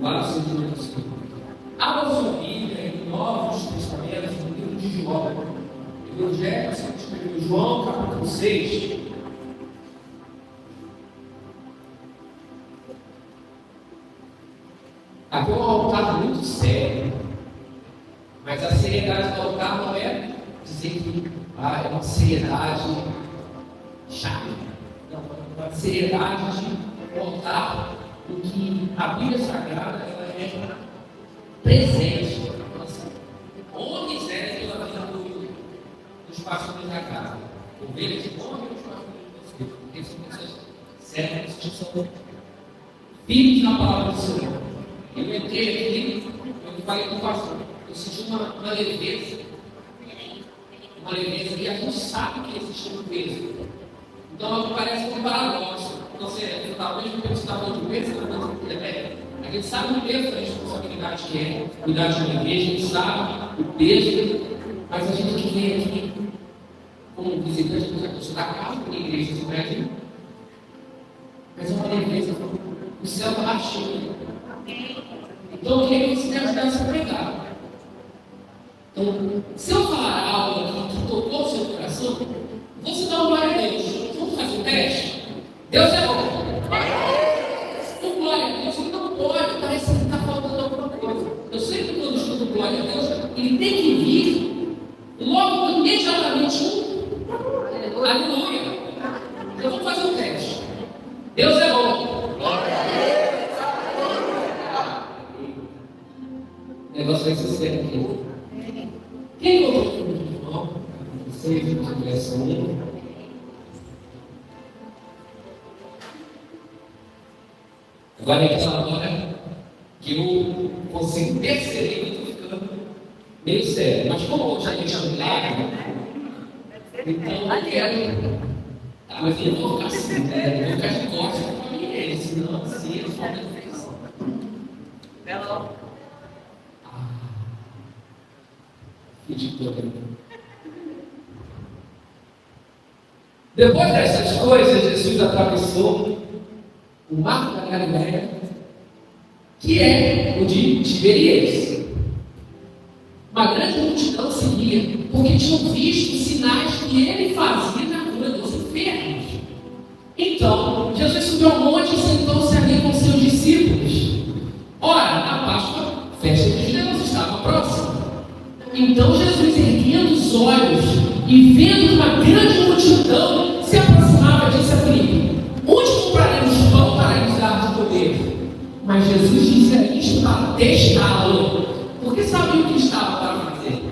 Louvado seja o nome do Senhor. Abra sua Bíblia em Novos Testamentos, no livro de João. Evangelho segundo escreveu João, capítulo 6. Aqui é um altar muito sério, mas a seriedade do altar não é dizer que é uma seriedade chata. Não, é uma seriedade de altar em que a Bíblia Sagrada ela é presente. Onde quiser pela vida dos pastores da casa. Ovelhas de nome e os pastores porque são pessoas sérias que são filhos da palavra do Senhor. Eu entrei aqui, eu falei com o pastor, eu senti uma leveza e a gente sabe que existe um peso. Então parece um paradoxo. Então você talvez não estava de peso, a gente sabe o peso da responsabilidade que é cuidar de uma igreja, a gente sabe o peso, mas a gente que vem aqui como visitante da casa da igreja do prédio, mas é uma leveza, o céu está cheio. Então eu queria que você me ajudasse a pregar. Então, se eu falar algo aqui que tocou o seu coração, você dá um glória a Deus. Vamos fazer um teste? Deus é bom. Um glória a Deus, ele não pode, parece que está faltando alguma coisa. Eu sempre quando escuto glória a Deus, ele tem que vir logo imediatamente um aleluia. Então vamos fazer um teste. Deus é bom. O negócio vai ser sério aqui. Quem colocou o livro de João? Vocês, direção 1. Agora é aquela hora que eu consigo perceber que eu estou ficando meio sério. Mas como eu já tinha milagre, então eu quero. Mas eu não vou ficar assim, né? Eu vou ficar de costas para mim eles, senão assim eles vão ter defesa. Depois dessas coisas, Jesus atravessou o mar da Galileia, que é o de Tiberíades. Uma grande multidão seguia, porque tinham visto os sinais que ele fazia na cura dos enfermos. Então, Jesus subiu ao monte e sentou-se ali com seus discípulos. Ora, a Páscoa, festa dos judeus, estava próxima. Então Jesus, erguendo os olhos e vendo uma grande multidão, se aproximava e disse a Filipe: onde compraremos pão para lhes dar de comer? Mas Jesus dizia isto para testá-lo, porque sabia o que estava para fazer.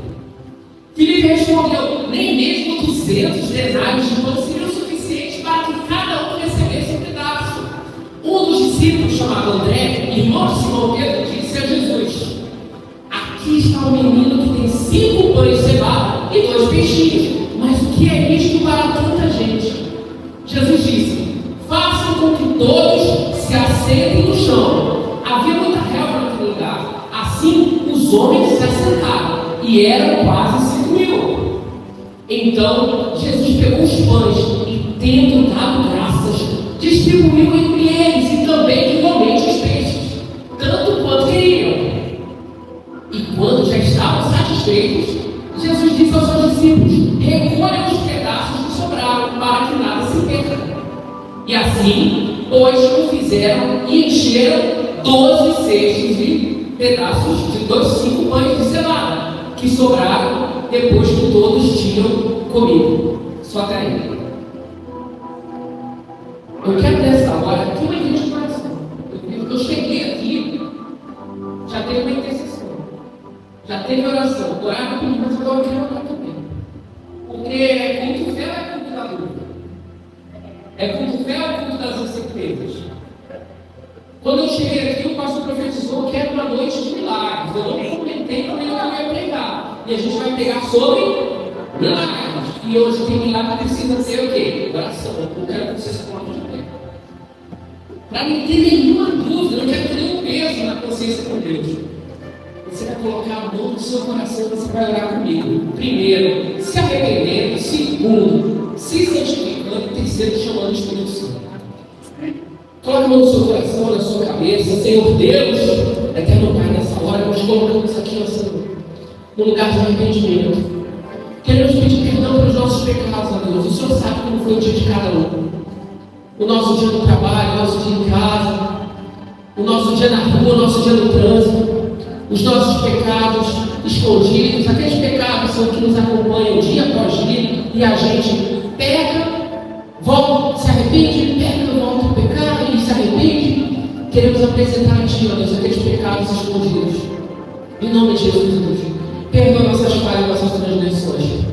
Filipe respondeu: nem mesmo 200 denários de pão seriam suficientes para que cada um recebesse um pedaço. Um dos discípulos, chamado André, irmão de Simão Pedro, disse a Jesus: aqui está o menino que tem 5 pães de cevada e 2 peixinhos, mas o que é isto para tanta gente? Jesus disse: façam com que todos se assentem no chão. Havia muita relva naquele lugar. Assim os homens se assentaram, e eram quase 5.000. Então Jesus pegou os pães e, tendo dado graças, distribuiu entre eles e também igualmente os peixes, tanto quanto queriam. E quando já estavam satisfeitos, Jesus disse aos seus discípulos: recolham os pedaços que sobraram, para que nada se perca. E assim, pois, o fizeram e encheram 12 cestos de pedaços de 5 pães de cevada, que sobraram depois que todos tinham comido. Só até aí. Eu quero nessa hora aqui uma identificação. Eu cheguei aqui, já teve uma intercessão, já teve oração, orava comigo, mas agora eu quero orar também. Porque é culto fé ou é culto da dúvida? É culto fé ou é culto das incertezas? Quando eu cheguei aqui, o pastor profetizou que era uma noite de milagres. Eu não comentei como ele ia pregar. E a gente vai pegar sobre milagres. E hoje tem milagre que precisa ter o quê? Oração. Eu quero que vocês coloquem de pé. Para não ter nenhuma dúvida, não quero ter nenhum peso na consciência com Deus. Você vai colocar a mão no seu coração e você vai orar comigo. Primeiro, se arrependendo. Segundo, se santificando. Terceiro, chamando o Espírito Santo. Coloque a mão no seu coração, na sua cabeça. Senhor Deus, no lugar de arrependimento. Queremos pedir perdão pelos nossos pecados, a Deus. O Senhor sabe como foi o dia de cada um. O nosso dia no trabalho, o nosso dia em casa, o nosso dia na rua, o nosso dia no trânsito, os nossos pecados escondidos, aqueles pecados são que nos acompanham dia após dia e a gente peca, volta, se arrepende, peca, volta a pecar e se arrepende. Queremos apresentar a Ti, ó Deus, aqueles pecados escondidos. Em nome de Jesus, Deus. Perdoa nossas falhas, nossas transgressões.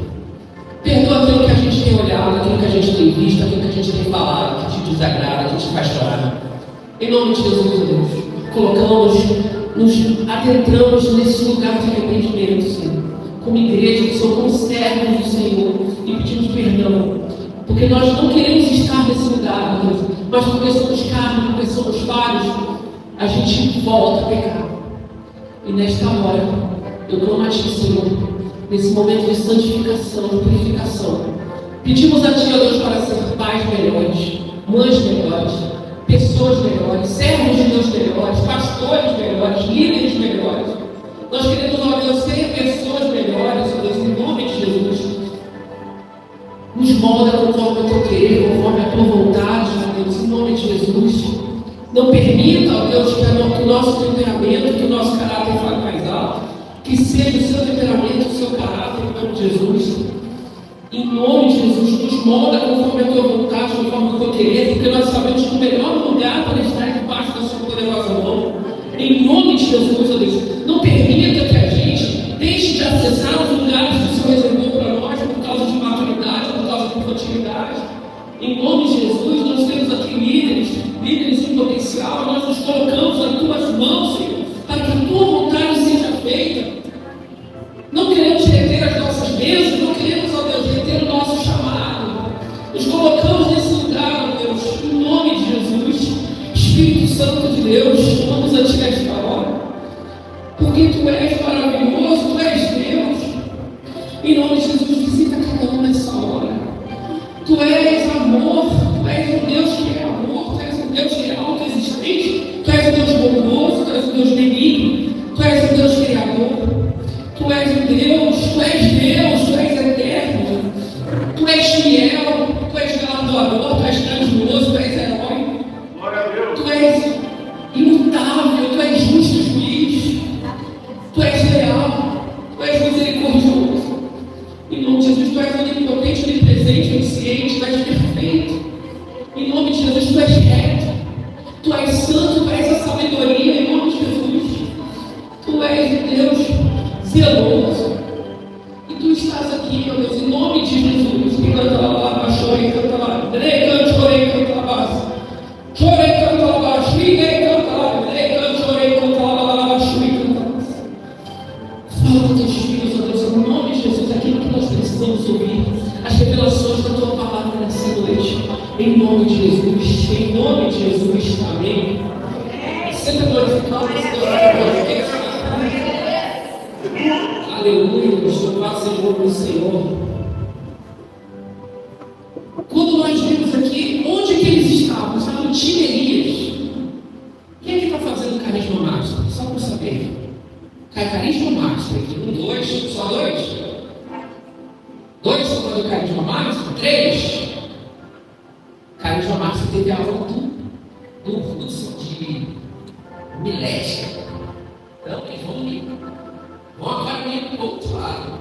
Perdoa aquilo que a gente tem olhado, aquilo que a gente tem visto, aquilo que a gente tem falado, que te desagrada, que te faz chorar. Em nome de Jesus, Deus, nos adentramos nesse lugar de arrependimento, Senhor. Como igreja, que somos como servos do Senhor, e pedimos perdão. Porque nós não queremos estar nesse lugar, Deus, mas porque somos carne, porque somos falhos, a gente volta a pecar. E nesta hora, eu clamo a Ti, Senhor, nesse momento de santificação, de purificação. Pedimos a Ti, ó Deus, para ser pais melhores, mães melhores, pessoas melhores, servos de Deus melhores, pastores melhores, líderes melhores. Nós queremos, ó Deus, ser pessoas melhores, ó Deus, em nome de Jesus. Nos molda conforme o Teu querer, conforme a Tua vontade, ó Deus, em nome de Jesus. Não permita, ó Deus, que o nosso temperamento, que o nosso caráter fale mais alto, que seja o Seu temperamento, o Seu caráter, em nome de Jesus. Em nome de Jesus, nos molda conforme a Tua vontade, conforme o Teu querer, porque nós sabemos que o melhor lugar para estar é debaixo da Sua poderosa mão. Em nome de Jesus, ó Deus, não permita que a gente deixe de acessar os lugares que o Senhor reservou para nós por causa de maturidade, por causa de infantilidade. Em nome de Jesus, nós temos aqui líderes em potencial, nós nos colocamos nas Tuas mãos, Senhor, para que a Tua vontade seja feita. Não queremos reter as nossas bênçãos, não queremos, ó Deus, reter o nosso chamado. Nos colocamos nesse lugar, ó Deus, em nome de Jesus. Espírito Santo de Deus, vamos a Ti nesta hora, porque Tu és maravilhoso, Tu és Deus. Em nome de Jesus, visita cada um nessa hora. Tu és amor, Tu és um Deus que é amor, Tu és um Deus que é autoexistente, Tu és um Deus bondoso, Tu és um Deus benigno, Tu és um Deus criador. Tu és um Deus, Tu és eterno, Tu és fiel, Tu és galardoador, Tu és grandioso, Tu és herói. Tu és imutável, Tu és justo juiz, Tu és leal, Tu és misericordioso. Em nome de Jesus, Tu és onipotente, onipresente, onisciente, Tu és perfeito. Em nome de Jesus, Tu és reto, Tu és santo, Tu és a sabedoria. Em nome de Jesus, Tu és Deus zeloso. E Tu estás aqui, meu Deus, em nome de Jesus. E canta lá, chore, canta lá. Canta, chore, canta lá. Chore, canta lá. Xingue, canta lá. Canta, chore, canta lá. Xingue, canta lá. Fala com Teus filhos, ó Deus, em nome de Jesus, aquilo que nós precisamos ouvir. As revelações da Tua palavra nessa noite. Em nome de Jesus. Em nome de Jesus. Amém. Sempre glorificado, Senhor. Aleluia, louvado seja o nome do Senhor. Quando nós vimos aqui, onde que eles estavam? Estavam em Tiberias. Quem é que está fazendo carisma master? Só para saber. Carisma master. Dois, só dois? Dois estão fazendo carisma master? Três? Carisma master teve aula do curso de milética. Então, eles vão vir. Vão agora vir para o outro lado.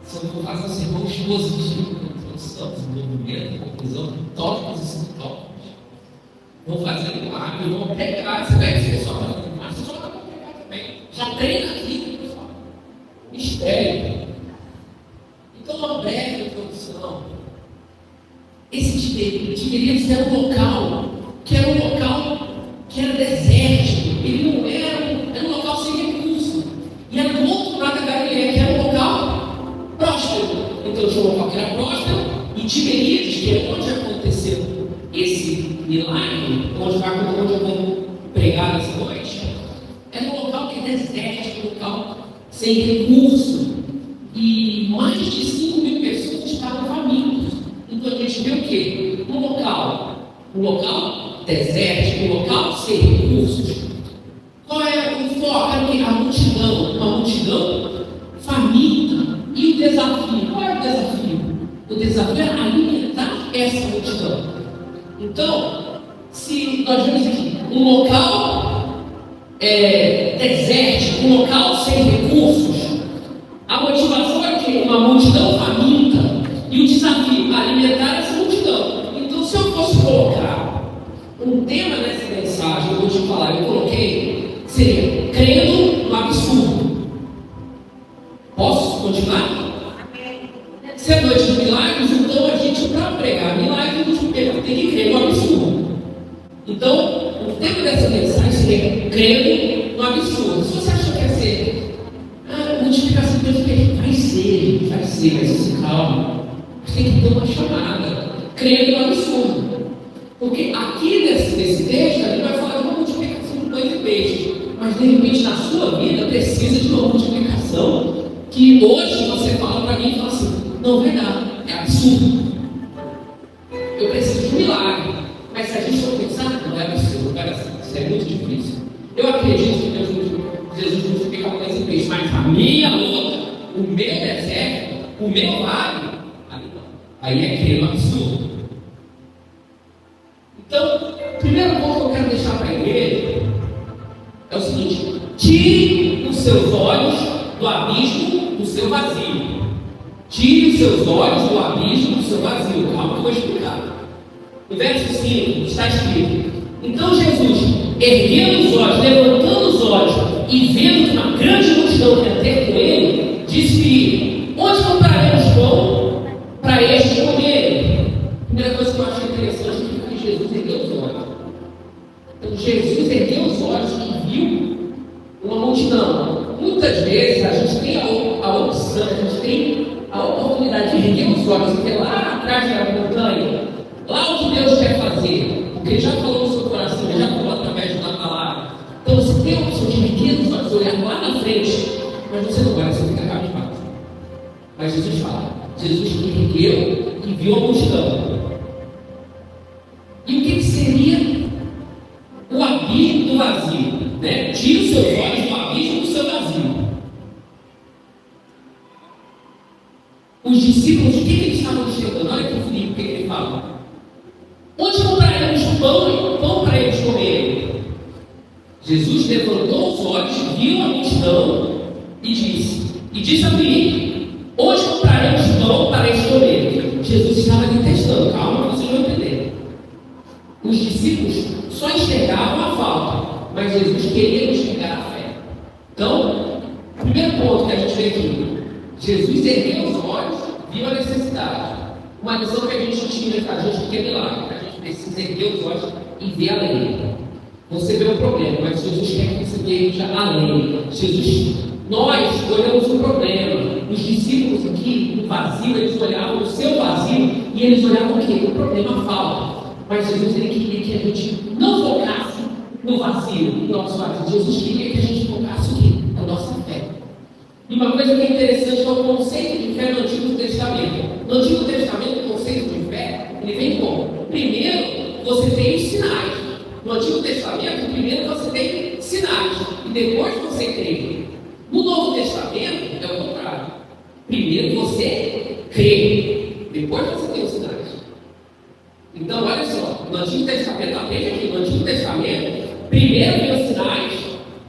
Só vou fazer um sermão expositivo, introdução, desenvolvimento, conclusão, tópicos e subtópicos. Vão fazer um lado e vão pegar. Você vai dizer só para mas você só vai pegar também. Já treina aqui, pessoal. Mistério. Então, uma breve introdução. Esse Tiberias era um local que era desértico. Ele não era um local sem recurso. E era do outro lado da Galileia, que era um local próspero. Então tinha um local que era próspero, e Tiberíades, que é onde aconteceu esse milagre, onde eu vou pregar nessa noite, era um local que é desértico, um local sem recurso. E mais de 5.000 pessoas estavam famintas. Então a gente vê o quê? Um local desértico, um local sem recursos. Qual é o foco? Era a multidão, uma multidão faminta. faminta. E o desafio? Qual é o desafio? O desafio é alimentar essa multidão. Então, se nós vemos aqui um local desértico, um local sem recursos, a motivação é que uma multidão faminta e o desafio alimentar essa multidão. Então, se eu fosse colocar um tema nessa mensagem, eu vou te falar, eu coloquei, seria crendo no absurdo. Posso continuar? Se é noite de milagres, então a gente, para pregar milagres, a gente tem que crer no absurdo. Então, o tema dessa mensagem seria crendo no absurdo. Se você acha que ia ser multiplicação de Deus, vai ser, calma. Mas tem que ter uma chamada, crendo no absurdo. Porque aqui nesse texto, a gente vai falar de uma multiplicação de pães e peixes. Mas de repente na sua vida precisa de uma multiplicação que hoje você fala para mim e fala assim, não vai dar, é absurdo. Eu preciso de um milagre. Mas se a gente for pensar, não é absurdo, cara, isso é muito difícil. Eu acredito que Jesus multiplica pães e peixes, mas a minha luta, o meu deserto, o meu vale, aí é crendo absurdo. Então, o primeiro ponto que eu quero deixar para a igreja é o seguinte: tire os seus olhos do abismo do seu vazio. Tire os seus olhos do abismo do seu vazio. Calma que eu vou explicar. No verso 5 está escrito: então Jesus, erguendo os olhos, levantando os olhos e vendo que uma grande multidão ia ter com ele, disse: onde compraremos pão para estes comerem? Primeira coisa que eu acho interessante é que Jesus ergueu os olhos. Então Jesus ergueu os olhos e viu uma multidão. Muitas vezes a gente tem a opção, a gente tem a oportunidade de erguer os olhos e ver lá atrás da montanha, lá o que Deus quer fazer, porque Ele já falou no seu coração, Ele já falou através da palavra. Então você tem a opção de erguer os olhos, olhar lá na frente, mas você não vai, você fica cabisbaixo. Mas Jesus fala, Jesus ergueu e viu a multidão. E o que seria o abismo do vazio? Né? Tire os seus olhos do abismo do seu vazio. Os discípulos, o que eles estavam enxergando? Olha que Filipe, o que ele fala. Onde compraremos pão para eles comerem? Jesus levantou os olhos, viu a multidão e disse a Filipe: onde compraremos pão para eles comerem? Jesus estava lhe testando, calma, vocês vão entender. Os discípulos só enxergavam a falta, mas Jesus queria enxergar a fé. Então, o primeiro ponto que a gente vê aqui: Jesus ergueu os olhos, viu a necessidade. Uma lição que a gente tinha, a gente quer milagre, a gente precisa erguer os olhos e ver além. Você vê o problema, mas Jesus quer que você veja além. Nós olhamos o problema. Os discípulos aqui, no vazio, eles olhavam o seu vazio e eles olhavam o quê? O problema falta. Mas Jesus ele queria que a gente não focasse no vazio, no nosso vazio. Jesus queria que a gente focasse o quê? Na nossa fé. E uma coisa que é interessante é o conceito de fé no Antigo Testamento. No Antigo Testamento, o conceito de fé, ele vem como? Primeiro, você tem os sinais. No Antigo Testamento, primeiro você tem sinais. E depois você crê. No Novo Testamento, é o contrário. Primeiro você crê. Depois você tem os sinais. Então, olha só. No Antigo Testamento, aprende aqui. No Antigo Testamento, primeiro vem os sinais.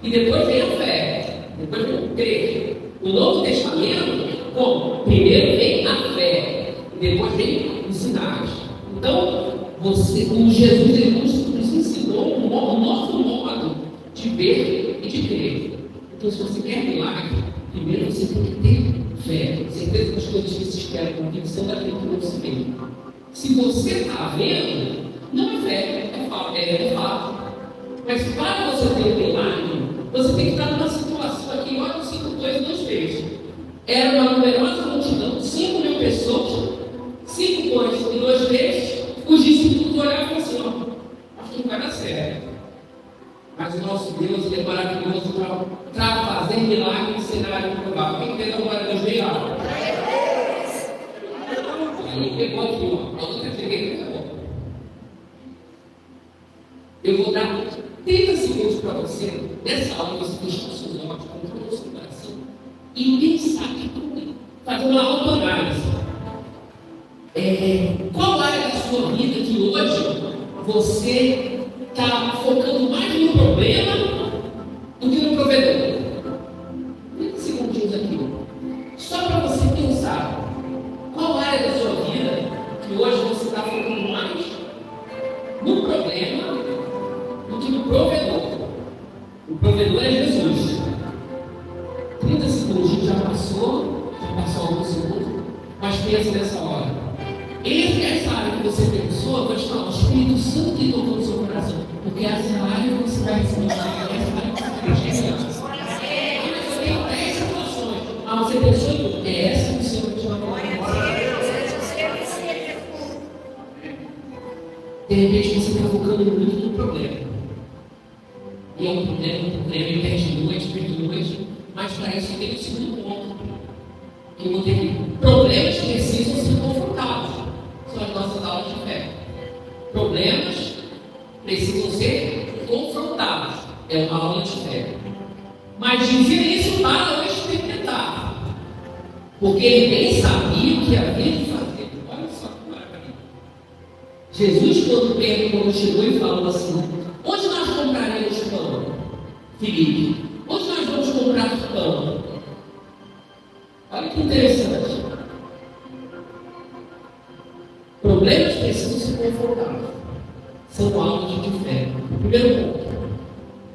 E depois vem a fé. Depois vem o crer. No Novo Testamento, como? Primeiro vem a fé, e depois vem os sinais. Então, o Jesus ele nos ensinou um novo modo de ver e de crer. Então, se você quer milagre, primeiro você tem que ter fé, certeza das coisas que se esperam, convicção daquilo que não se vê. Se você está vendo, não é fé, é fato. Mas para você ter um milagre, você tem que estar numa situação aqui, olha os 5 pães e 2 peixes. Era uma numerosa multidão, 5.000 pessoas, 5 pães e 2 peixes. Os discípulos olhavam assim, ó, acho que não vai dar certo. Mas o nosso Deus ele é maravilhoso para fazer milagre em cenário improvável. Quem quer dar glória a Deus bem alto? Aí pegou aqui, ó, a outra peguei e acabou. Eu vou dar 30 segundos para você, nessa aula, você fechar os seus olhos, com todo o seu coração, e pensar que você está focando mais no problema do que no provedor. 30 segundinhos aqui. Só para você pensar, qual área da sua vida que hoje você está focando mais no problema do que no provedor? O provedor é Jesus. 30 segundos já passou alguns segundos, mas pensa nessa hora. Essa área que você pensou, eu vou te falar, o Espírito Santo que tocou no seu coração, porque essa área que você vai receber, essa área que você vai receber. Mas eu tenho 10 situações. Você pensou em essa que o Senhor te chamou. De repente você está focando muito no problema. E é um problema, e perde noite, mas para isso tem o segundo ponto. Que eu vou ter problemas que precisam ser confrontados. São as nossas aulas de fé. Problemas precisam ser confrontados. É uma aula de fé. Mas dizer isso para o experimentar. Porque ele bem sabia o que havia de fazer. Olha só que maravilha. Jesus, quando chegou e falou assim: onde nós compraremos pão? Filipe, onde nós vamos comprar pão? Olha que interessante. Problemas precisam ser confrontados. São aulas de fé. Primeiro ponto: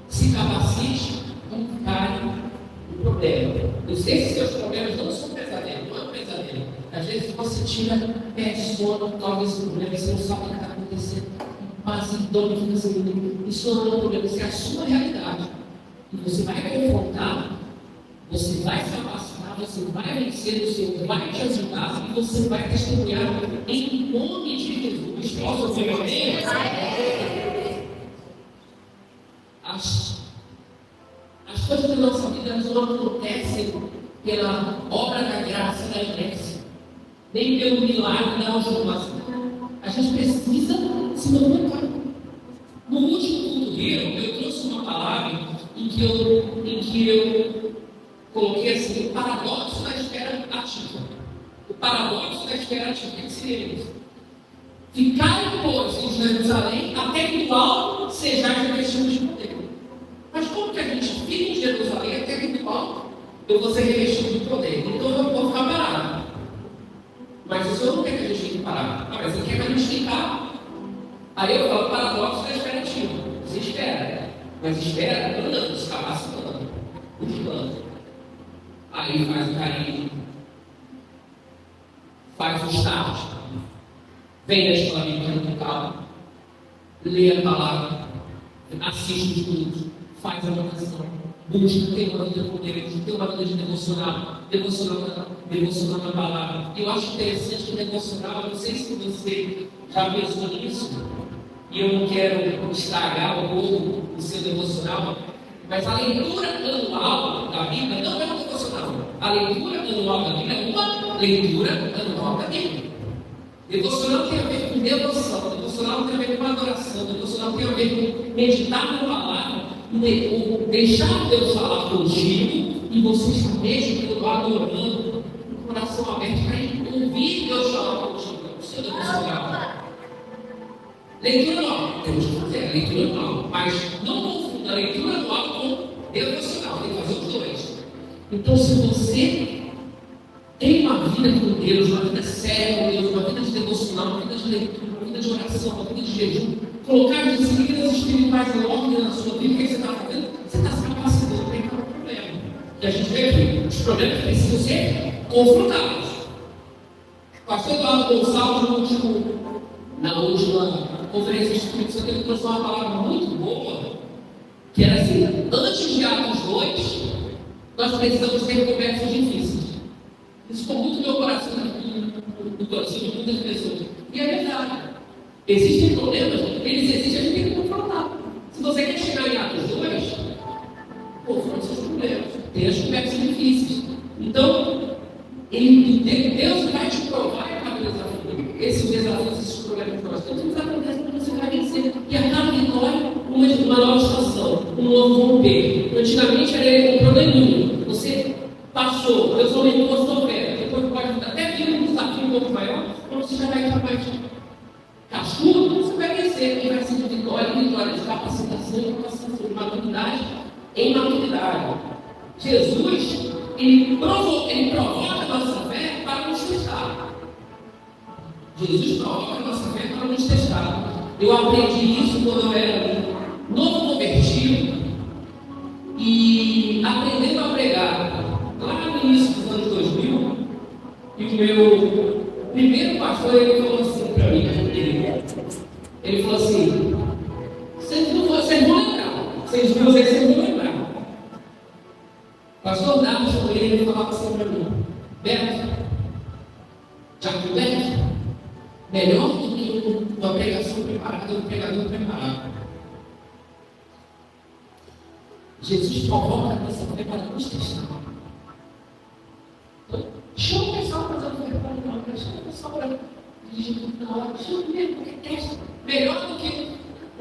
se capacite, não caia no problema. Eu sei se seus problemas não são pesadelos, não é um pesadelo. Às vezes você tira pé de sono, talvez esse problema, você não sabe o que está acontecendo. Passa e dorme, fica assim. Isso não é um problema, isso é a sua realidade. E você vai confrontar, você vai se capacitar, você vai vencer, o Senhor vai te ajudar e você vai testemunhar em nome de Jesus. Posso ouvir amém? As coisas da nossa vida não acontecem pela obra da graça da inércia, nem pelo milagre da automação. A gente precisa se movimentar. No último culto eu trouxe uma palavra em que eu coloquei assim: o paradoxo da espera ativa. O paradoxo da espera ativa. O que seria isso? Ficaram, pois, em Jerusalém até que do alto sejais revestidos de poder. Mas como que a gente fica em Jerusalém até que do alto eu vou ser revestido de poder? Então eu não vou ficar parado. Mas o Senhor não quer que a gente fique parado. Mas Ele quer que a gente ficar. Aí eu falo: paradoxo da espera ativa. Você espera, mas espera andando, se capacitando, buscando. Aí faz o carinho, faz o start, vem na escola bíblica no carro, lê a palavra, assiste os cultos, faz a oração, busca, tem uma vida com Deus, tem uma vida de devocional na palavra. Eu acho interessante que o devocional, eu não sei se você já pensou nisso, e eu não quero estragar um pouco o seu devocional, mas a leitura anual da Bíblia não é uma devocional. A leitura anual da Bíblia é uma leitura anual da Bíblia. Devocional tem a ver com devoção, devocional tem a ver com adoração, devocional tem a ver com meditar na palavra, deixar Deus falar contigo e você estar mesmo adorando, com o coração aberto para ouvir Deus falar contigo. O seu devocional. Leitura anual, temos que fazer a leitura anual, mas não confunda a leitura anual com devocional, tem que fazer os dois. Então, se você tem uma vida com Deus, uma vida séria com Deus, uma vida de devocional, uma vida de leitura, uma vida de oração, uma vida de jejum, colocar as disciplinas espirituais em ordem na sua vida, o que você está fazendo? Você está se capacitando para enfrentar o problema. E a gente vê aqui, os problemas precisam ser confrontados. O pastor Eduardo Gonçalves, na última conferência do Espírito Santo, ele trouxe uma palavra muito boa, que era assim: antes de Atos 2, nós precisamos ter conversas difíceis. Isso ficou muito no meu coração, no coração de muitas pessoas. E é verdade. Existem problemas, eles existem, a gente tem que confrontar. Se você quer chegar em Atos 2, confronte seus problemas. Tem as conversas difíceis. Então, Deus vai te provar a cada desafio. Esses desafios, esses problemas que nós temos, eles acontecem quando você vai vencer. E a cada vitória, uma nova estação, um novo romper. Antigamente era um probleminha. Você passou, Deus aumentou a sua fé. Depois pode até vir um desafio um pouco maior, quando você já vai estar mais cascudo, você vai vencer e vai sentir vitória em vitória, de capacitação em capacitação, de maturidade em maturidade. Jesus, ele provoca a nossa fé para nos testar. Jesus provoca a nossa fé para nos testar. Eu aprendi isso quando eu era novo convertido e aprendendo a pregar lá no início dos anos 2000, e o meu primeiro pastor, ele falou assim para mim, ele falou assim: vocês vão lembrar, vocês vão lembrar. Pastor Nado chamou ele e falava assim para mim: Beto, melhor do que uma pregação preparada, um pregador preparado. Jesus provoca a nossa fé para nos testar. Então, chama o pessoal para fazer o trabalho, chama o pessoal para dirigir na hora, chama mesmo, porque testa. Melhor do que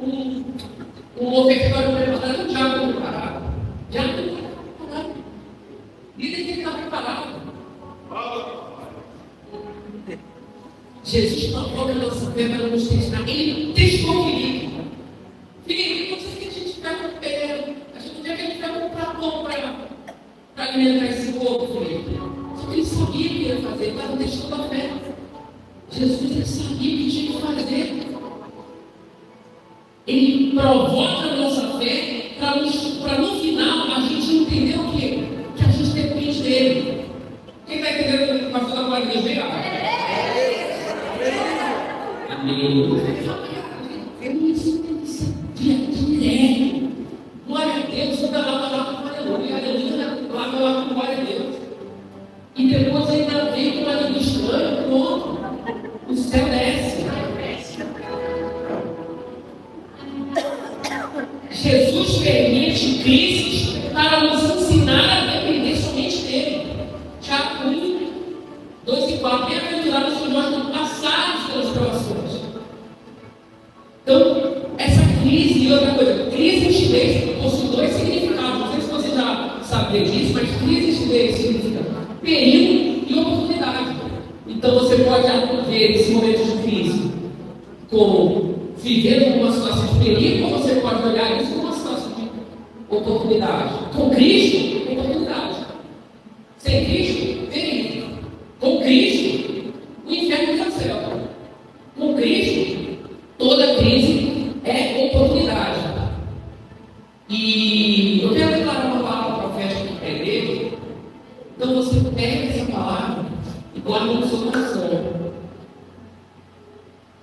um ofertório preparado, um diabo preparado. Diabo não está preparado. Líder tem que estar preparado. Jesus provoca a nossa fé para nos testar. Ele testou o Filipe. Filipe, você que a gente ficar com pé, a gente não quer que a gente ficar com pão para alimentar esse povo, Filipe. Só que ele sabia o que ia fazer, ele estava testando a fé. Jesus, ele sabia o que tinha que fazer. Ele provoca a nossa fé para no final a gente entender o quê? Que a gente depende dele. Quem está entendendo o que o pastor da glória de Deus veio? Amém. Isso tem que ser direto. Glória a Deus, você está lá com aleluia, lá com glória a Deus. E depois ainda vem com uma língua estranha, pronto. O céu desce. Jesus permite crises para nos ensinar a depender somente dele. Tiago 1, 2 e 4. Bem-aventurados que nós não passarmos pelas provações. Então, essa crise, e outra coisa, crise e timidez possui dois significados. Não sei se você já sabia disso, mas crise e timidez significa perigo e oportunidade. Então, você pode ver esse momento de crise como vivendo uma situação de perigo, ou você pode olhar isso como uma situação de oportunidade. Com Cristo, oportunidade. Sem Cristo, perigo. Com Cristo, o inferno está céu. Com Cristo, toda crise é oportunidade. E eu quero declarar uma palavra profética para a igreja. Então você pega essa palavra e guarda no seu coração.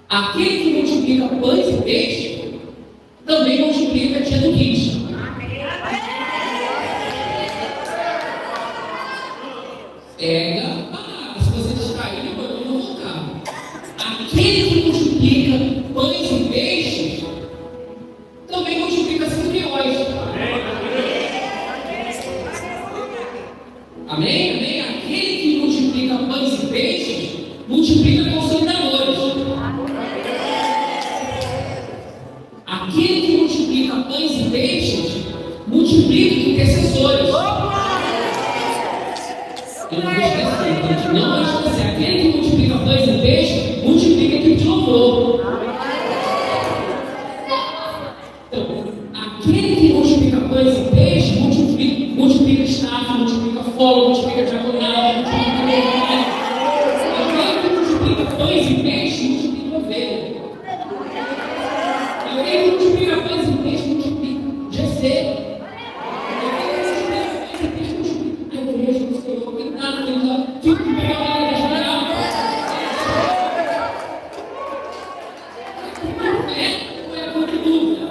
Aquele que multiplica pães e peixes, também multiplica dia do Cristo. Pega a palavra. Se você distrair, eu vou voltar. Aquele que multiplica pães e peixes, também multiplica centuriões. Amém? Amém? Aquele que multiplica pães e peixes, multiplica consolidadores. Aquele que multiplica pães e peixes, multiplica intercessores. Eu não vou esquecer, gente. Não vou esquecer. Aquele que multiplica pães e peixes, multiplica equipe de louvor. Então, aquele que multiplica pães e peixes, multiplica staff, multiplica fogo, multiplica diagonal, multiplica mercado. Aquele que multiplica pães e peixes, multiplica ovelha. Aquele que multiplica pães e peixes, multiplica GC. Fico de pegar uma igreja geral. Não é por dúvida.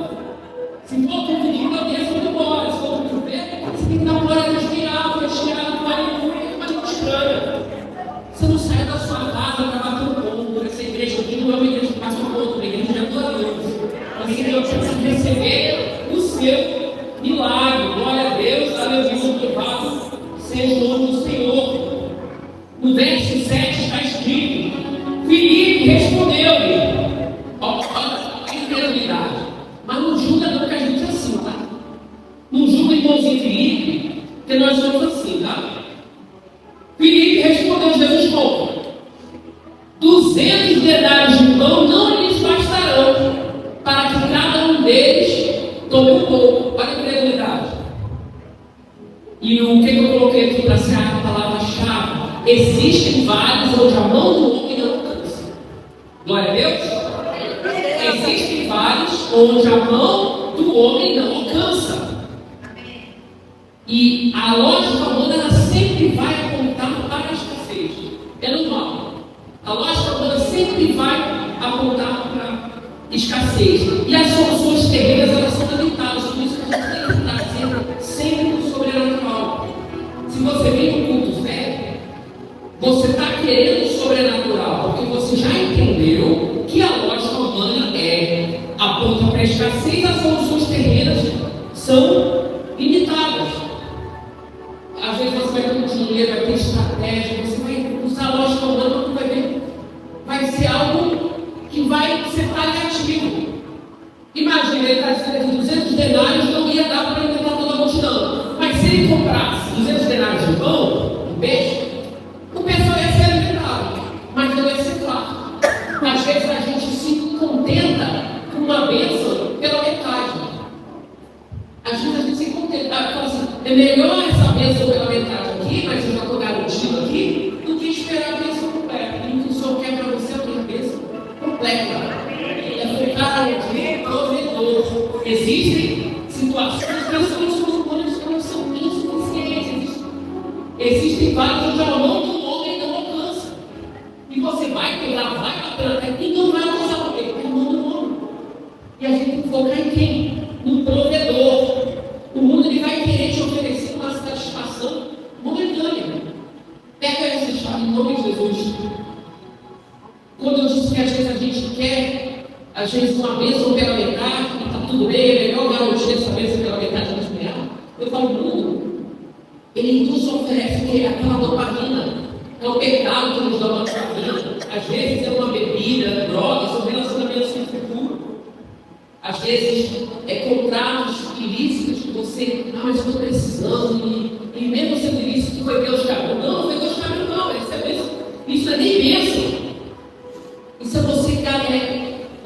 Se for por dúvida, alguém é muito bom. Se for por fé, você tem que dar uma hora de tirar, com a aleluia, mas não estranha. Você não sai da sua casa para bater um ponto. Essa igreja aqui não é uma igreja que passa um ponto, é uma igreja de adoradores. Uma igreja que precisa receber o seu milagre. Glória a Deus, aleluia, louvado seja o nome do Senhor. No verso 7 está escrito: Filipe respondeu-lhe. Olha a incredulidade. Mas não julga não que a gente é assim, tá? Não julga irmãozinho Filipe, que nós somos assim, tá? Filipe respondeu: Jesus conta. 200 denários de pão não lhes bastarão para que cada um E o que eu coloquei aqui para ser a palavra-chave? Existem vales onde a mão do homem não alcança. Glória a Deus. Existem vales onde a mão do homem não alcança. E a lógica humana ela sempre vai apontar para a escassez. É normal. A lógica humana sempre vai apontar para a escassez. E as soluções terrenas elas são limitadas. Por isso que a gente tem que estar sempre no sobrenatural. Se você vem no culto fé, você está querendo o sobrenatural, porque você já entendeu que a lógica humana aponta para a escassez, as soluções terrenas são limitadas. Às vezes você vai ter um dinheiro, vai ter estratégia, você vai usar a lógica humana, vai ver, vai ser algo que vai ser paliativo. Imagina, ele está dizendo que 200 denários não ia dar para alimentar toda a multidão. Mas se ele comprasse 200 denários de pão, de peixe, o pessoal ia ser alimentado, mas não ia ser fraco. Às vezes a gente se contenta com uma bênção pela metade. Às vezes a gente se contenta e fala assim, é melhor essa bênção pela metade aqui, mas eu já estou garantido aqui, do que esperar a bênção completa. E o que o Senhor quer para você é uma bênção completa. É focar no provedor. Existem situações que as soluções humanas não são insuficientes. Existem vários onde a mão do homem não alcança. E você vai pegar, vai bater e não vai alcançar o quê? É a mão do homem. E a gente tem que focar em quem? No provedor. O mundo ele vai querer te oferecer uma satisfação momentânea. Pega essa chave em nome de Jesus. Quando eu disse que às vezes a gente quer, às vezes uma bênção pela metade, e está tudo bem, é melhor garantir essa bênção pela metade do que eu falo, o mundo, ele nos oferece que é aquela dopamina, é o pecado que nos dá uma dopamina. Às vezes é uma bebida, drogas, são relacionamentos sem futuro. Às vezes é contratos ilícitos que você, mas eu estou precisando, e mesmo sendo ilícito, foi Deus que abriu. Não, foi Deus que abriu, não. Isso é nem bênção. Isso é você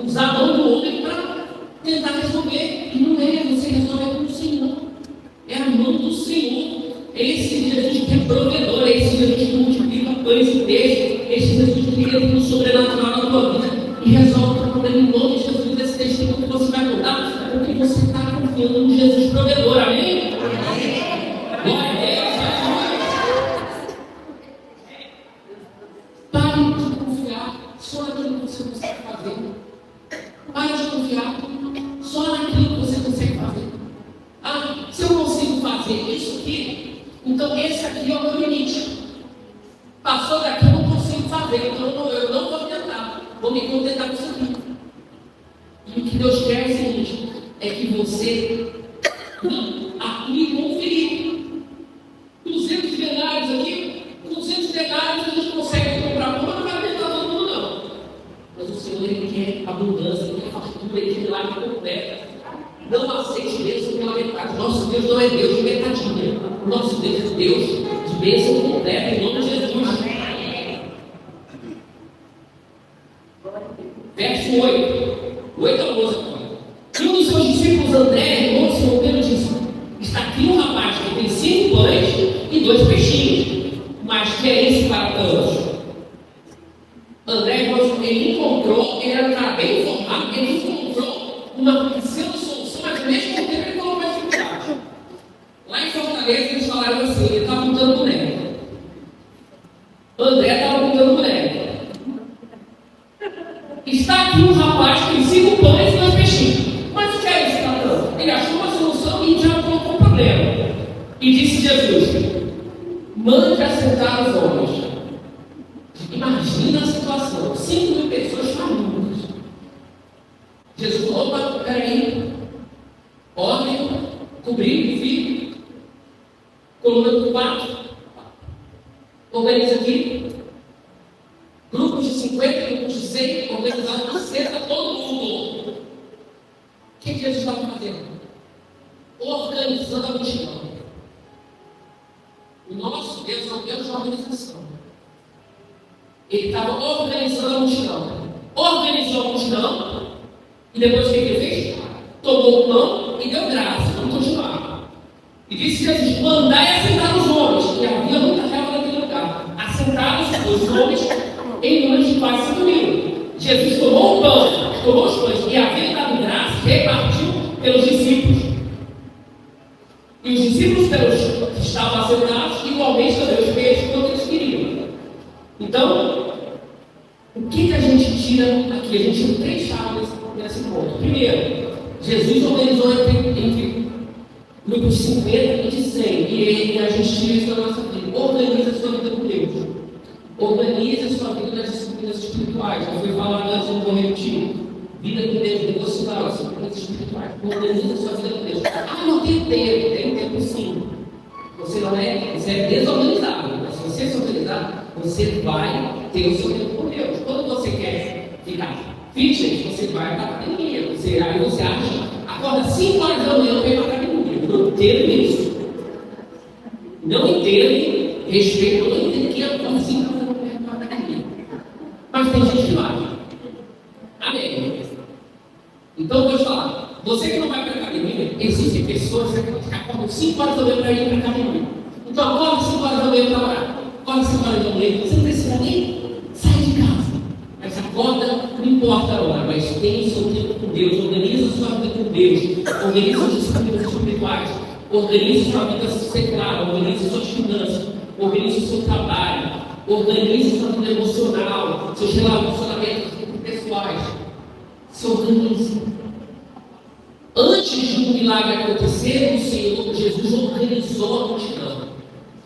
usar a mão do homem para tentar resolver. E não é, você resolve com o Senhor. É a mão do Senhor. Esse Jesus que é provedor, esse Jesus que multiplica pães e peixes, esse Jesus que entra no sobrenatural na tua vida e resolve o problema em nome de Jesus. Esse testemunho que você vai contar, porque você está confiando no Jesus provedor, amém? Glória a Deus. Pare de confiar só naquilo que você consegue fazer. Pare de confiar só naquilo que você consegue fazer. Ah, se eu consigo fazer isso aqui, então esse aqui é o meu limite. Passou daqui, eu não consigo fazer, então eu não vou tentar. Vou me contentar com isso aqui. E o que Deus quer é o seguinte, é que você atue com o Felipe. 200 denários aqui, 200 denários a gente consegue comprar pão, mas não vai alimentar todo mundo não. Mas o Senhor ele quer abundância, ele quer fartura, ele quer milagre completo. Não aceite bênção pela metade. Nosso Deus não é Deus de metadinha. Nosso Deus é Deus de bênção completa, em nome de Jesus. Verso 8. 8 a 11 agora. E um dos seus discípulos, André, irmão do Senhor Pedro, disse: está aqui um rapaz que tem 5 pães e 2 peixinhos, mas que é esse para tantos? André, irmão, ele encontrou, ele era um cara bem informado, ele encontrou uma pseudo-solução, mas ao mesmo tempo ele colocou uma dificuldade. Lá em Fortaleza eles falaram assim, ele estava apontando boneco. André estava apontando boneco. Está aqui um rapaz que tem 5 pães e 2 peixinhos. Mas o que é isso, Platão? Ele achou uma solução e já apontou o problema. E disse Jesus: mande assentar os homens. Imagina a situação: 5.000 pessoas famintas. Jesus falou: opa, peraí. Ordem, cobrir, filho. Coluna do 4. Organiza aqui. Grupos de 50, grupos de 100, organizado, senta todo mundo. O que Jesus estava fazendo? Organizando a multidão. O nosso Deus é um Deus de organização. Ele estava organizando a multidão. Organizou a multidão. E depois o que ele fez? Tomou o pão e deu graça. Vamos continuar. E disse Jesus mandar e assentar os homens, e havia muita relva naquele lugar, assentados os homens em número de quase 5.000. Jesus tomou o pão, tomou os pães, e havendo dado graça, repartiu pelos discípulos. E os discípulos que estavam assentados, igualmente também os peixes, quanto eles queriam. Então, o que a gente tira aqui? A gente tira 3 chaves nesse ponto. Primeiro, Jesus organizou entre grupos de 50 e de 100. E a gente tira isso da nossa vida. Organiza a sua vida com Deus. Organize a sua vida nas disciplinas espirituais. Já foi falado antes, não vou repetir. Vida com Deus, devocional, disciplinas espirituais. Organize a sua vida com Deus. Ah, não tenho tempo. Tenho tempo sim. Você é desorganizado. Mas se você se organizar, você vai ter o seu tempo com Deus. Quando você quer ficar fitness, você vai para a academia. Aí você acha, acorda 5 horas da manhã para ir para a academia. Não entendo isso. Não entendo, respeito, não entendo que acorda 5 horas da manhã para a academia. Mas tem gente que vai. Amém. Então eu vou te falar, você que não vai para a academia, existem pessoas que acordam 5 horas da manhã para ir para a academia. Então acorda 5 horas da manhã para orar. Acorda 5 horas da manhã, você não precisa nem sair de casa. Mas acorda, não importa a hora, mas tem o seu tempo com Deus, organiza a sua vida com Deus, organiza os disciplinas espirituais, organiza a sua vida secular, organiza suas finanças, organiza o seu trabalho, organiza a sua vida emocional, seus relacionamentos pessoais. Se organize. Antes de um milagre acontecer, o Senhor Jesus organizou a multidão.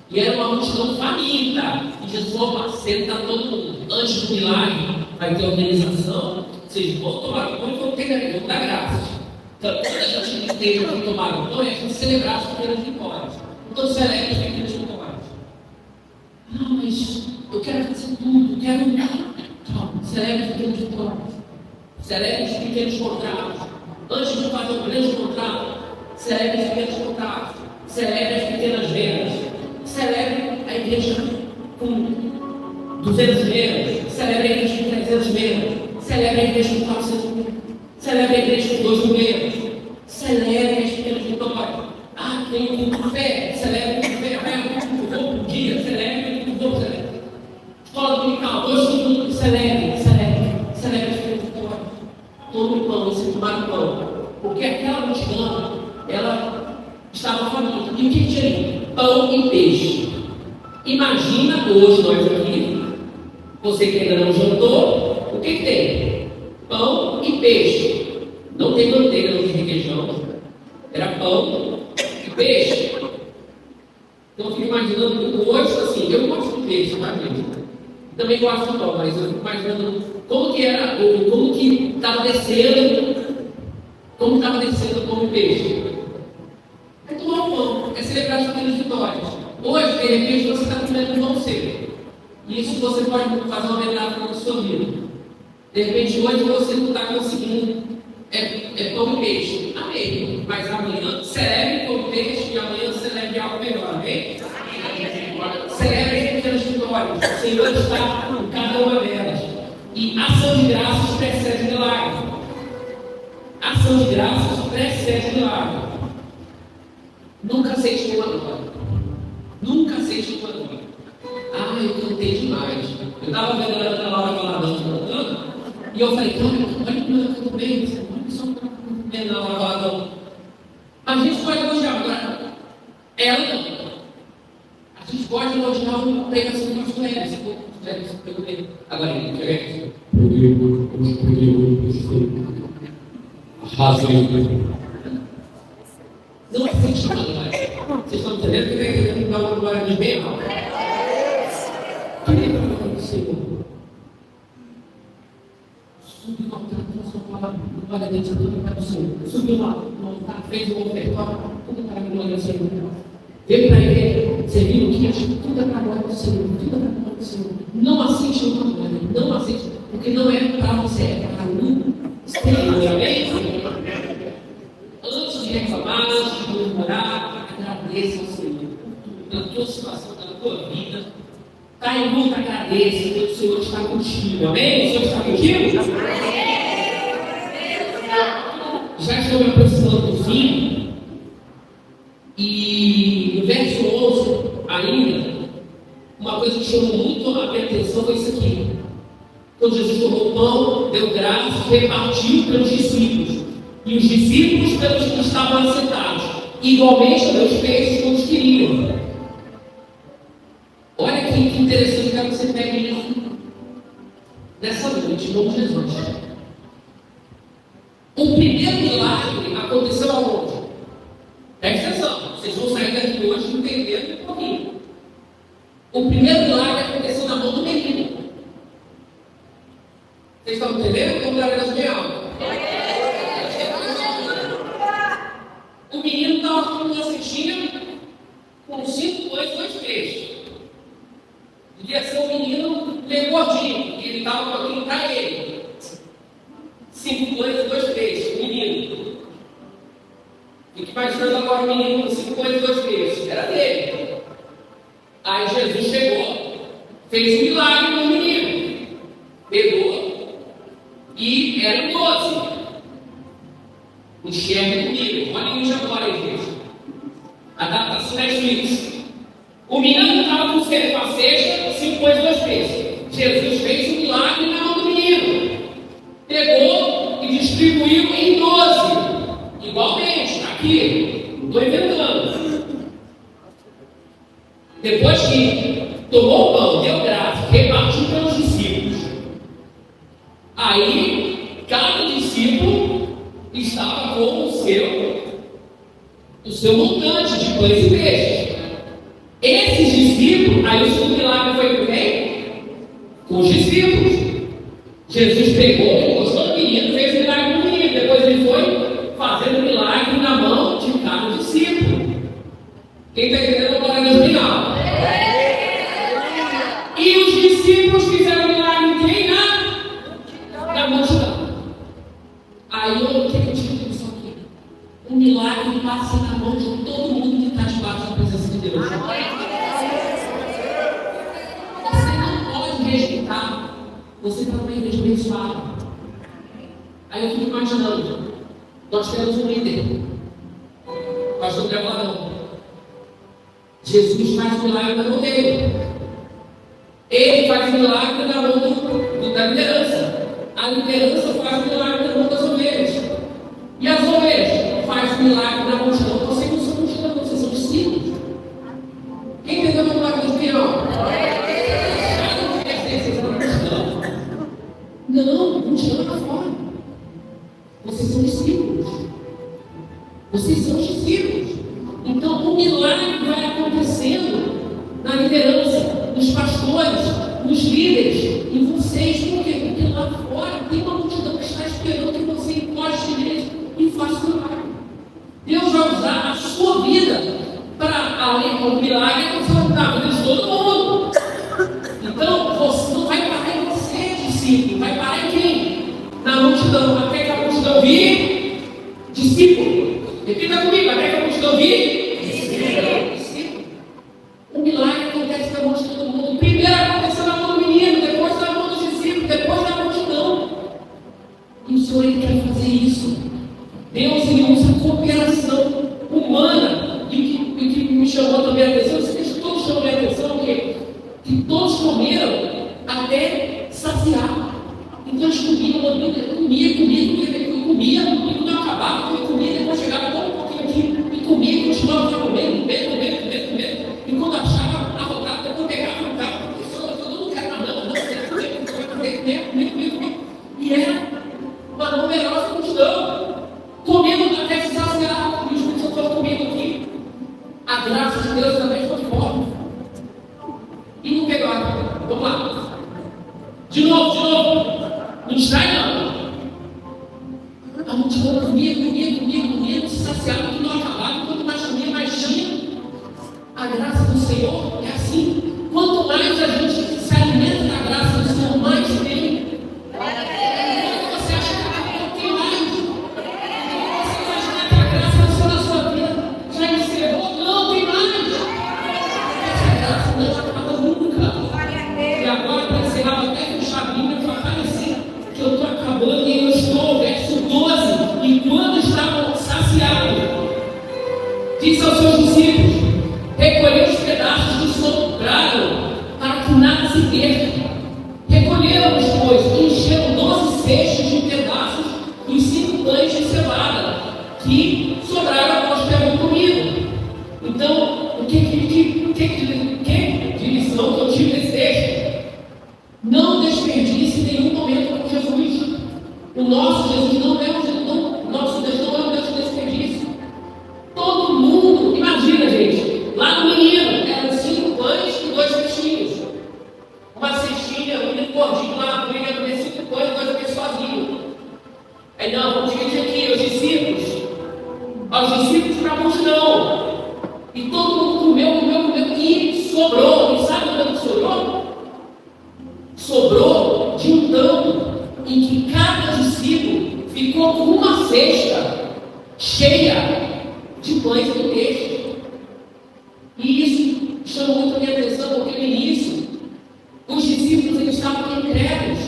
E era uma multidão faminta. E Jesus falou: senta todo mundo. Antes do milagre, vai ter organização. Vocês vão tomar pão e vão dar graças. Então, quando a gente esteja aqui tomar pão, é a gente celebrar as pequenas vitórias. Então, celebre as pequenas vitórias. Não, mas eu quero fazer tudo, eu quero. Não, celebre as pequenas vitórias. Celebre os pequenos contratos. Antes de fazer um grande contrato, celebre os pequenos contratos. Celebre as pequenas vendas. Celebre a igreja com 200 membros. Celebre a igreja com 300 membros. Celebre a igreja com 400 membros. Celebre a igreja com 2 mil membros. Celebre as pequenas vitórias. Ah, tem um culto de fé. Celebre o culto de fé. Vai ao culto por dia. Celebre o culto por dia. Escola dominical. 2 minutos. Celebre as pequenas vitórias. Tome pão, você tomar pão. Porque aquela multidão, ela estava faminta. E o que tinha ali? Pão e peixe. Imagina hoje nós aqui, você que ainda não jantou, o que tem? Pão e peixe. Não tem manteiga, não tem requeijão. Era pão e peixe. Então eu fico imaginando hoje, assim, eu gosto de peixe, tá, gente? Também gosto de pão, mas eu fico imaginando como que era, como que estava descendo, como estava descendo o pão e peixe. É tomar o pão, é celebrar as pequenas vitórias. Hoje, de repente, você está comendo um pão seco. E isso você pode fazer uma metáfora na sua vida. De repente, hoje você não está conseguindo pão e peixe. Amém. Mas amanhã celebre pão e peixe e amanhã celebre algo melhor. Amém? Celebre as pequenas vitórias. O Senhor está em cada uma delas. E ação de graças precede milagre. Ação de graças precede milagre. Nunca aceite uma glória. Nunca aceite uma glória. Ah, eu cantei demais. Eu estava vendo a Laura Valadão cantando, e eu falei, olha como eu canto bem, olha que só vendo a Laura Valadão. A gente pode elogiar, agora ela não. A gente pode elogiar uma pregação do pastor Hélio, se for pegou bem. Agora ele quer isso. Não aceite uma glória. Vocês estão entendendo que ele está querendo dar uma glória de bem? Querido do Senhor, subiu no altar, transformou a palavra, glória a Deus, tudo para o Senhor. Subiu no altar, fez o ofertório, tudo para a glória do Senhor. Veio para a igreja, serviu o dia, tudo é para a glória do Senhor, tudo é para a glória do Senhor. Não aceite uma glória, não aceite, porque não é para você, é para o Senhor. Amém? Antes de reclamar, antes de murmurar, agradeça ao Senhor pela tua situação, pela tua vida. Está em luta, agradeça, porque o Senhor está contigo. Amém? O Senhor está contigo? Já estou me aproximando do fim. E ainda, uma coisa que chamou muito a minha atenção foi isso aqui. Quando Jesus tomou o pão, deu graças, repartiu pelos discípulos. E os discípulos pelos que estavam sentados. Igualmente deu os peixes como os queriam. Olha que interessante, quero que você pegue isso nessa noite, em nome de Jesus. O primeiro milagre aconteceu aonde? Presta atenção, vocês vão sair daqui hoje entendendo um pouquinho. O primeiro milagre aconteceu na mão do menino. Vocês estão entendendo? Vamos dar das minhas almas. O menino estava com uma cestinha com 5 pães e 2 peixes. Devia ser um menino meio gordinho, porque ele estava com aquilo para ele. 5 pães e 2 peixes, o menino. Fique imaginando agora o menino com 5 pães e 2 peixes. Era dele. Aí Jesus chegou, fez um milagre no menino. Pegou e eram 12. Enxerga comigo. Olha isso agora, igreja. Adaptação Netflix. O menino estava com a cesta, 5 pães e 2 peixes. Jesus fez um milagre na mão do menino. Pegou e distribuiu em 12. Igualmente, aqui. Estou inventando. Depois que tomou o pão, deu graça, repartiu pelos discípulos. Aí, cada discípulo estava com o seu montante de pães e peixes. Esses discípulos, aí o segundo milagre foi com quem? Com os discípulos. Jesus pegou, gostou do menino, fez o milagre no menino. Depois ele foi fazendo milagre na mão de cada discípulo. Quem está entendendo agora no final? E os discípulos fizeram milagre em quem? Na multidão. Aí o que eu tive isso aqui? O milagre passa na mão de todo mundo que está debaixo da presença de Deus. Você não pode rejeitar. Você está numa igreja abençoada. Aí eu fico imaginando, nós temos um líder, pastor Gabriel. Jesus faz milagre na mão dele. Ele faz milagre na mão da liderança. A liderança faz milagre na mão das ovelhas. E as ovelhas faz milagre na multidão. Vocês não são multidão, vocês são discípulos. Quem entendeu o milagre do Pião? Não, multidão está fora. Vocês são discípulos. Vocês são discípulos. Então o milagre vai acontecendo na liderança, nos pastores, nos líderes, e vocês, por quê? Porque lá fora tem uma multidão que está esperando que você encoste neles e faça o milagre. Deus vai usar a sua vida para, além do milagre, na vida de todo mundo. Então, você não vai parar em você, discípulo, vai parar em quem? Na multidão, até que a multidão vire discípulo. Repita comigo, até que a multidão vire discípulo. O milagre acontece na mão de todo mundo. Primeiro aconteceu na mão do menino, depois na mão dos discípulos, depois na multidão. E o Senhor ele quer fazer isso. Deus ele usa a cooperação humana. E o que me chamou também a atenção, vocês todos chamam a atenção, que todos comeram até saciar. Então eles comia, e quando acabava, comia, depois chegava todo um pouquinho aqui, e comia, e continuava comendo. E quando achava, arrotava, depois pegava, eu não quero mais não, e era uma numerosa multidão, comendo até se saciar, e os muitos estão comendo aqui. A graça de Deus também foi forte. E não pegaram. Vamos lá. De novo. Não distrai não. A multidão comia, se saciava, que não acabava, quanto mais comia, mais tinha. A graça do Senhor é assim. Quanto mais a gente se alimenta da graça do Senhor, mais tem. Quando você acha que não tem mais, você acha que a graça do Senhor na sua vida já encerrou, não tem mais. Essa graça não acaba nunca. E agora, para encerrar, até que o Chabinho vai aparecer, que eu estou acabando e eu estou, verso 12, e quando estavam saciados, disse aos seus discípulos, recolheu os pedaços dos que de lição que eu tive nesse texto? Não desperdice nenhum momento com Jesus. O nosso Jesus não é nosso Deus não é um Deus de desperdício. Todo mundo, imagina, gente, lá no menino, eram 5 pães e 2 peixinhos. Uma cestinha, um menino gordinho lá, no menino comer 5 pães e 2 peixes sozinho. Aí não, vamos dividir aqui, os discípulos para a multidão. E todo mundo comeu, e sobrou. E sabe o que sobrou? Sobrou de um tanto em que cada discípulo ficou com uma cesta cheia de pães e peixes. E isso chamou muito a minha atenção, porque no início os discípulos eles estavam incrédulos.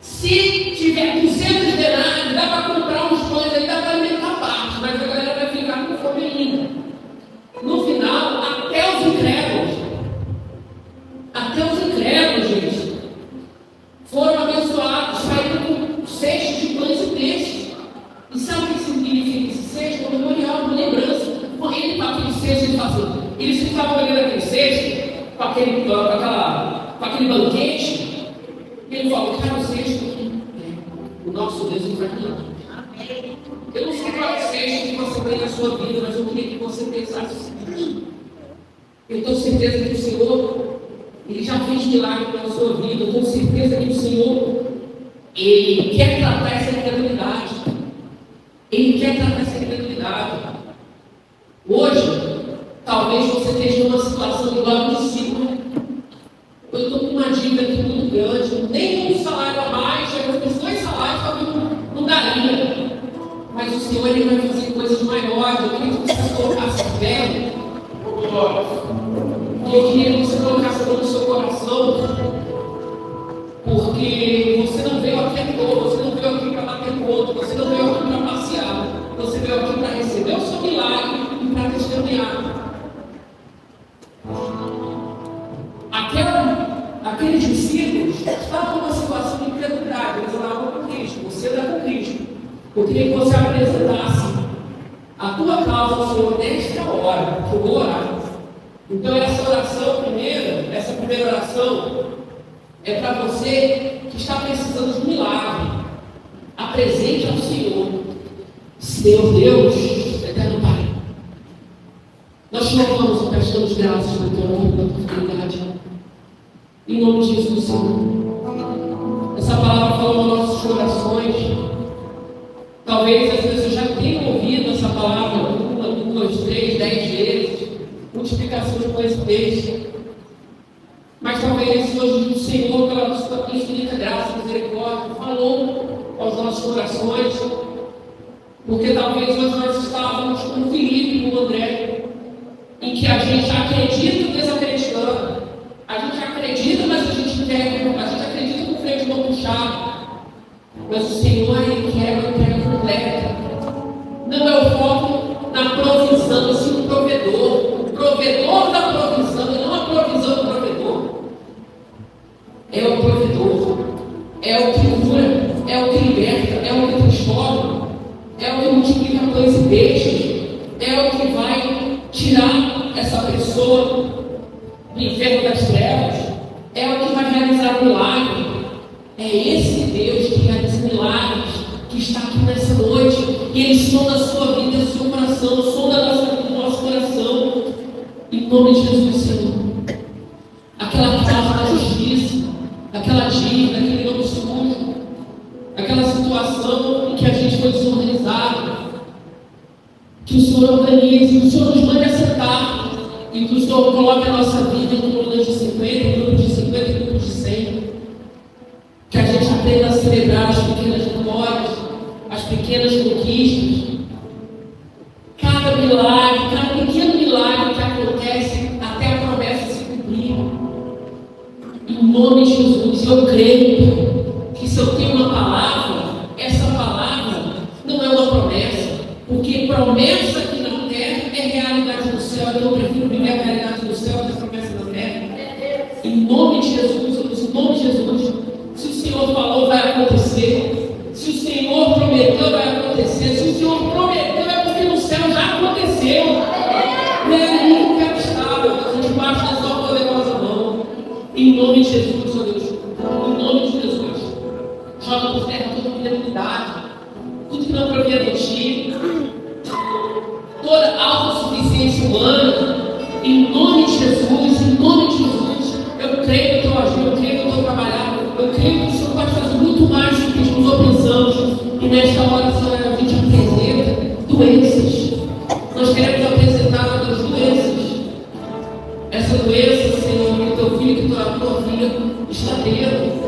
Se tiver 200 denários, dá para comprar uns pães aí, dá para alimentar a parte, mas a galera vai ficar com fome ainda. No final, até os incrédulos, gente, foram abençoados, saíram com cestos de pães e peixes. E sabe o que significa esse cesto? Um memorial, uma lembrança. Ele com aquele cesto, eles ficavam olhando aquele cesto, com aquele banquete, e ele falou, cara, o cesto aqui, o nosso Deus ele vai cuidar. Eu não sei qual é o cesto que você tem na sua vida, mas eu queria que você pensasse o seguinte: eu tenho certeza que o Senhor, Ele já fez milagre na sua vida. Eu tenho certeza que o Senhor, Ele quer tratar essa incredulidade. Ele quer tratar essa incredulidade. Hoje, talvez você esteja numa situação igual ao discípulo. Eu estou com uma dívida aqui muito grande, nem um salário a mais, chegando com 2 salários, talvez não daria. Mas o Senhor Ele vai fazer coisas maiores. Eu queria que você colocasse fé. Eu queria que você colocasse a mão no seu coração. Porque você não veio aqui à toa, você não veio aqui para bater ponto, você não veio aqui para passear, você veio aqui para receber o seu milagre e para testemunhar. Aqueles discípulos estavam numa situação de incredulidade, eles oravam com Cristo, você era com Cristo. Eu queria que você apresentasse a tua causa ao Senhor nesta hora, que eu vou orar. Então essa oração primeira, essa primeira oração, é para você que está precisando de um milagre. Apresente ao Senhor. Senhor Deus, eterno Pai, nós te louvamos e prestamos graças pelo teu nome e pela tua fidelidade. Em nome de Jesus, Senhor. Essa palavra falou nos nossos corações. Talvez as pessoas já tenham ouvido essa palavra 1, 2, 3, 10 vezes. Multiplicação de pães e peixes. Mas talvez hoje o Senhor, pela sua infinita graça e misericórdia, falou aos nossos corações. Porque talvez hoje nós estávamos com o Felipe e com o André, em que a gente acredita desacreditando. A gente acredita, mas a gente acredita com freio de mão puxado. Mas o Senhor, Ele quer uma entrega completa. Não é o foco na provisão, sim no provedor. O provedor da provisão, e não a provisão do provedor. É o provedor. É o que cura, é o que liberta, é o que transforma, é o que multiplica pães e peixes, é o que vai tirar essa pessoa do inferno das trevas, é o que vai realizar milagre. É esse Deus que realiza milagres, que está aqui nessa noite, e Ele sonda a sua vida, o seu coração, sonda a nossa vida, o nosso coração, em nome de Jesus, Senhor. Aquela causa da justiça, aquela dívida, aquele nome sujo, aquela situação em que a gente foi desorganizado, que o Senhor organize, que o Senhor nos mande acertar, e que o Senhor coloque a nossa vida em grupos de 50, em grupos de 50, em grupos de 100. Que a gente aprenda a celebrar as pequenas vitórias, as pequenas conquistas. Cada milagre, cada pequeno milagre que acontece até a promessa se cumprir. Em nome de Jesus, eu creio que se eu tenho uma palavra, essa palavra não é uma promessa. Porque promessa aqui na terra é realidade do céu. Então eu prefiro viver a realidade do céu do que a promessa da terra. Em nome de Jesus, em nome de Jesus. Se o Senhor falou, vai acontecer. Se o Senhor prometeu, vai acontecer. Se o Senhor prometeu, é porque no céu já aconteceu. Não é inimigo que é estável. Jesus, em nome de Jesus, eu creio no teu agir, eu creio no teu trabalhar, eu creio que o Senhor pode fazer muito mais do que nós pensamos. E nesta hora, Senhor, a gente apresenta doenças. Nós queremos apresentar outras doenças. Essa doença, Senhor, que teu filho, que tua filha está tendo,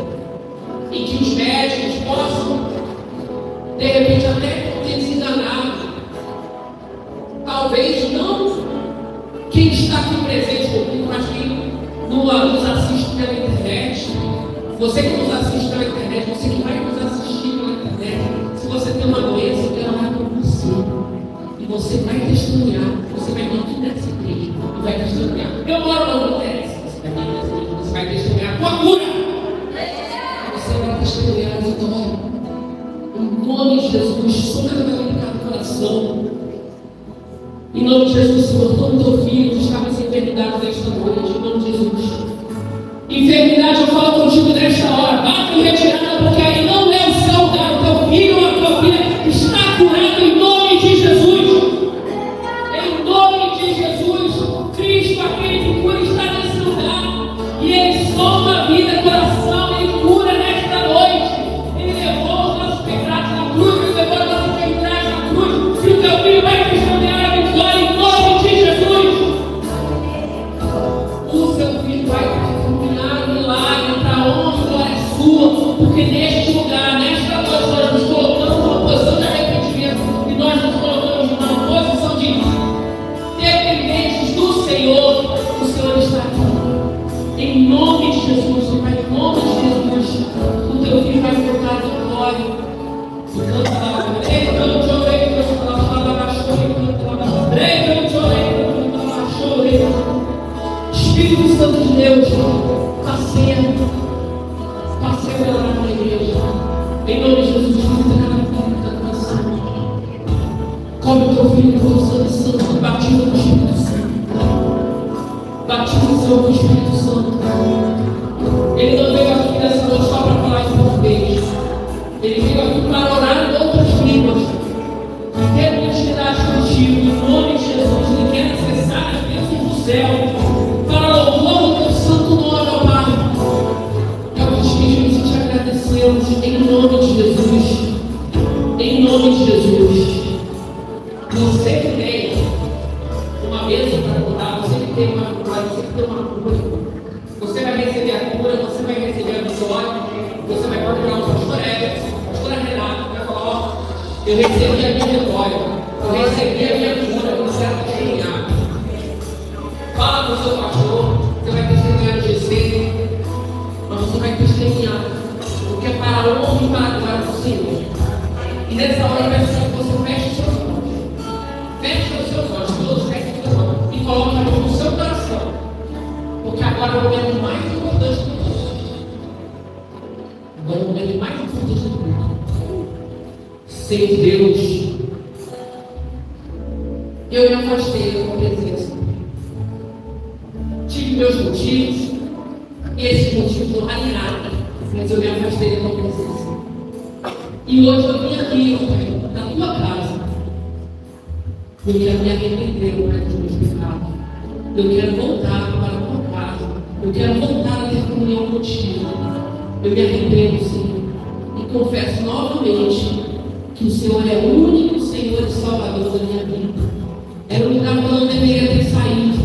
e que os médicos possam, de repente, até ter se enganado. Talvez não quem está aqui presente comigo, mas quem nos assiste pela internet. Você que nos assiste pela internet, você que vai nos assistir pela internet, se você tem uma doença, eu quero orar por você. E você vai testemunhar, você vai vir aqui nessa igreja e vai testemunhar. Eu moro no interesse, você vai vir nessa igreja, você vai testemunhar a tua cura. Você vai testemunhar a vitória. Em nome de Jesus, sonha no coração. Em nome de Jesus, Senhor, todo teu filho que estava sem enfermidade nesta noite, em nome de Jesus. Enfermidade, eu falo contigo nesta hora, bate em retirada, porque aí não é o seu lugar, o teu filho ou a tua filha está curado em nome de Jesus. Em nome de Jesus, Cristo, aquele que cura, está nesse lugar. E Ele solta a vida, coração, Ele cura nesta noite. Ele levou os nossos pecados na cruz, Ele levou as nossas enfermidades na cruz. E o teu filho vai testemunhar a vitória em nome de Jesus. O seu filho vai testemunhar milagre para a honra e glória sua, porque neste lugar, nesta noite, nós nos colocamos numa posição de arrependimento e nós nos colocamos numa posição de dependentes do Senhor. O Senhor está aqui. Em nome de Jesus, Pai, em nome de Jesus, o teu filho vai tocar a glória. Espírito Santo de Deus, passeia pela nossa igreja. Em nome de Jesus, visita cada vida, cada coração. Come o teu filho com o Santo Santo, batiza com o Espírito Santo. Batiza o Senhor com o Espírito Santo. Ele não veio aqui nessa noite só para falar em português. Ele veio aqui para orar em outras línguas. Quer intimidade contigo, em nome de Jesus. Ele quer acessar as bênçãos do céu para louvor do teu santo nome, ó Pai. Eu te pedimos e te agradecemos em nome de Jesus. Em nome de Jesus. Você que tem uma bênção para contar, você que tem uma cura, você vai receber a cura, você vai receber a vitória, você vai procurar o pastor Everton, a pastora Renata, vai falar, ó, eu recebi a minha vitória, eu recebi a minha cura, eu quero testemunhar. Fala com o seu pastor, você vai testemunhar no GC, mas você vai testemunhar, porque é para a honra e para a glória do Senhor. E nessa hora eu peço que você feche os seus olhos. Feche os seus olhos, todos fechem os seus olhos e coloque a mão no seu coração. Porque agora é o momento mais importante de todos. Agora é o momento mais importante de tudo. Sem Deus, eu me afastei da tua presença. Tive meus motivos, e esses motivos não valem nada, mas eu me afastei da tua presença. E hoje eu vim aqui, Pai, na tua casa. Eu quero me arrepender, Pai, dos meus pecados. Eu quero voltar para a tua casa. Eu quero voltar a ter comunhão contigo. Eu me arrependo, Senhor, e confesso novamente que o Senhor é o único Senhor e Salvador da minha vida. Era o lugar que eu não deveria ter saído.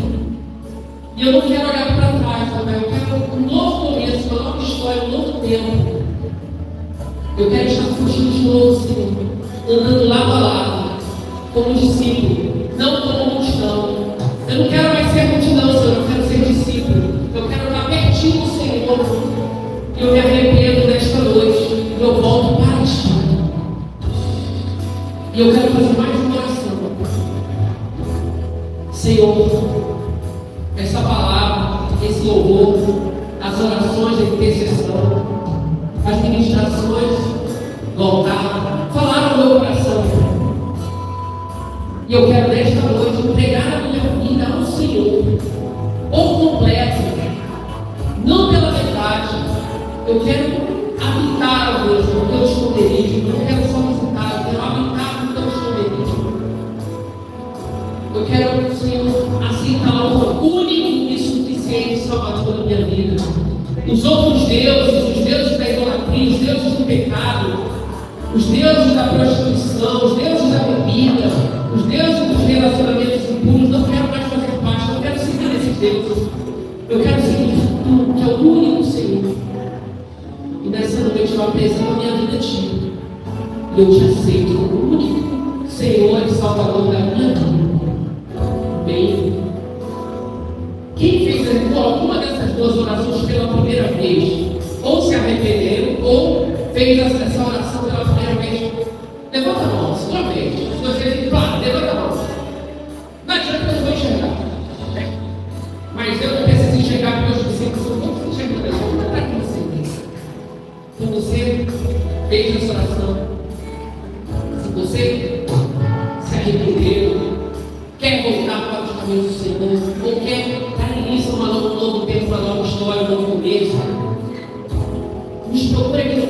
E eu não quero olhar para trás, Pai. Eu quero um novo começo, uma nova história, um novo tempo. Eu quero estar contigo de novo, Senhor, andando lado a lado, como discípulo, não como multidão. Eu não quero mais ser multidão, Senhor, eu quero ser discípulo. Eu quero estar pertinho do Senhor. E eu me arrependo nesta noite. E eu volto para ti. E eu quero fazer mais uma oração. Senhor, essa palavra, esse louvor, as orações de intercessão, as ministrações do altar, falaram no meu coração. E eu quero nesta noite entregar a minha vida ao Senhor, por completo, não pela metade. Eu quero habitar, Deus, no teu esconderijo. Eu não quero só visitar, eu quero habitar no teu esconderijo. Eu quero, Senhor, aceitar o único e os outros deuses, os deuses da idolatria, os deuses do pecado, os deuses da prostituição, os deuses da bebida, os deuses dos relacionamentos impuros. Não quero mais fazer parte, não quero seguir esses deuses. Eu quero seguir tu, que é o único Senhor. E nessa noite eu apresento a minha vida a ti. E eu te aceito como o único Senhor e Salvador da minha vida. Bem, quem fez alguma dessas duas orações pela primeira vez, ou se arrependeram, ou fez essa oração pela primeira vez, levanta a mão, segunda vez. Se você diz, pá, levanta a mão. Não adianta que eu não vou enxergar. Mas eu não preciso enxergar porque os discípulos são todos enxergando. Eu vou botar aqui você. Então você fez essa oração. Se você se arrependeu, quer voltar para os caminhos do Senhor, ou quer dar início a um novo tempo, uma nova história, um novo começo, nos procure aqui